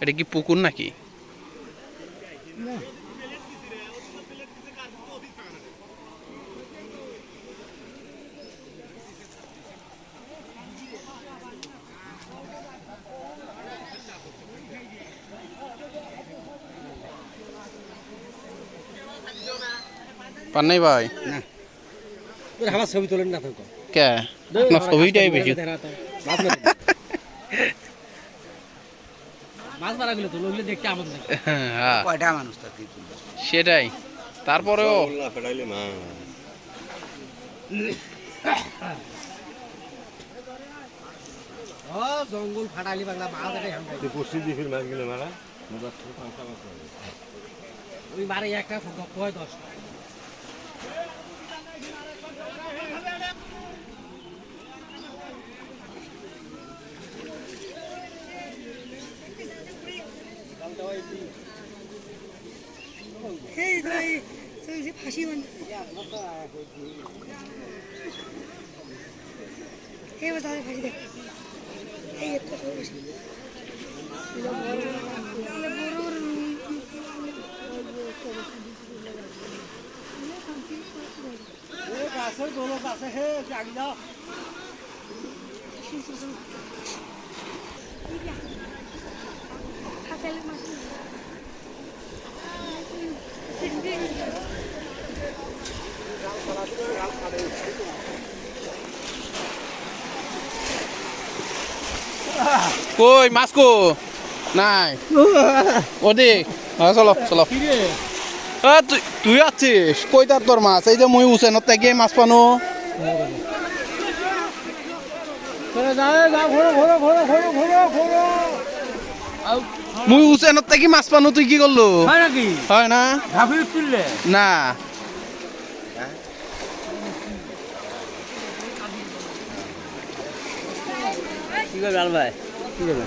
এটা কি পুকুর নাকি? পান নাই ভাই? না আমার ছবি তোলেন না তো কে আপনার ছবিটাই বেশি। মাছ মারা গেলে তো লোকগুলো দেখতে আমাদের হ্যাঁ কয়টা মানুষ তার সেটাই, তারপরেও জঙ্গল ফাটালি বাংলা মাছ মারা ওই মারে একটা কয় 10 ফাঁসি বান এবার তাদের ফাঁসি দেখ এই একটা কই মাছ কো নাই ওদিক? চলো চলো। তুই আছিস কই? তার তোর মাছ এই যে মুই উসেনত থেকে মাছ পানো। মুই উসেনত থেকে মাছ পানো, তুই কি করলো? হয় না না কি করবে আল ভাই? কি করবে?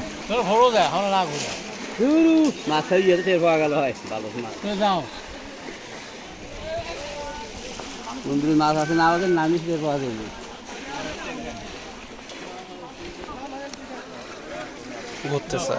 মাছ ইয়ে টের পাওয়া গেল হয় ভালো মাছ। মন্দিরের মাছ আছে না আমাদের নামিস টের পাওয়া যাবে। ঘুরতেছে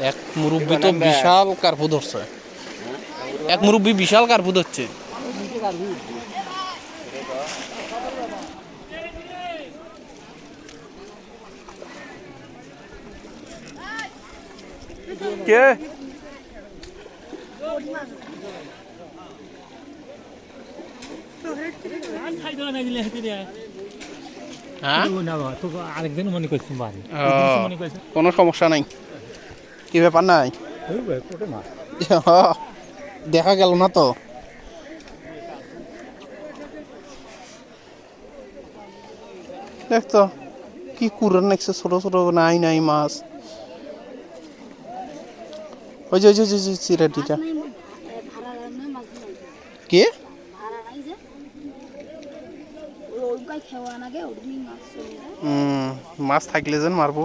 এক মুরব্বি তো বিশাল কার্পু ধরছে। এক মুরব্বি বিশাল কার্পু ধরছে। কে আরেকদিন মনে করছি কোনো সমস্যা নাই, কি ব্যাপার নাই, দেখা গেল না তো। দেখতো কি কুড়ার নাকছে ছোট ছোট নাই নাই মাছ। ওই যে চিরাটিটা কে মাছ থাকলে যেন মারবো।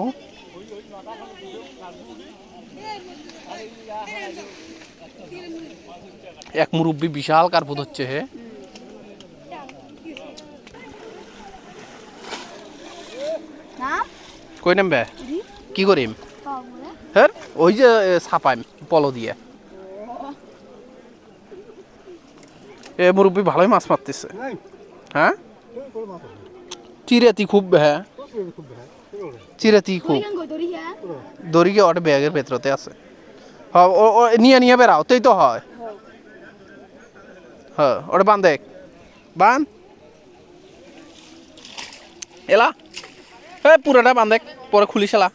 এক মুরব্বি বিশাল কার্পু হচ্ছে হে। কই নামবে কি করিম? হ্যাঁ ওই যে ছাপাইম পলো দিয়ে। এ মুরব্বি ভালোই মাছ মারতেছে। হ্যাঁ চিরাতি খুব, হ্যাঁ চিরাতি খুব। দড়ি গিয়ে ওটা ব্যাগের ভেতরতে আছে। হ্যাঁ নিয়ে নিয়ে বেড়াও তাই তো হয়। হ্যাঁ ওটা বান দেখ বান এলা হ্যাঁ পুরাটা বান দেখ পরে খুলি খেলা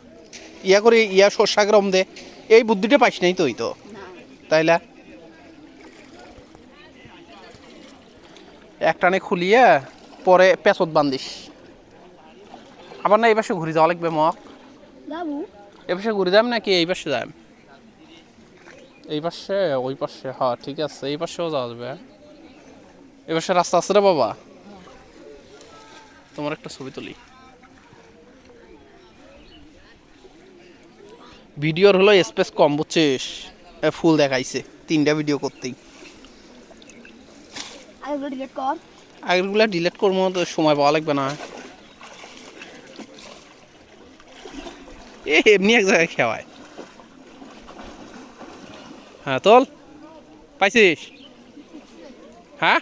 ইয়া করে ইয়া সর্ষা গ্রম দে। এই বুদ্ধিটা পাইস নাই তো, ওই তো তাইলে একটানে খুলিয়ে পরে পেঁচত বান্ধিস। আবার না এই পাশে ঘুরে যাওয়া লাগবে মক। এ পাশে ঘুরে যাম নাকি এই পাশে যাম? এই পাশে ওই পাশে, হ্যাঁ ঠিক আছে, এই পাশেও যাওয়া যাবে। এই পাশে রাস্তা আছে রে বাবা। তোমার একটা ছবি তুলি। ভিডিওর হলো স্পেস কম, বুঝছিস? ফুল দেখাইছে 3টা ভিডিও করতেই। আগেগুলো ডিলিট কর। আগেরগুলা ডিলিট করবো তো সময় পাওয়া লাগবে না। এমনি এক জায়গায় খেওয়ায়। হ্যাঁ তোল, পাইছিস? হ্যাঁ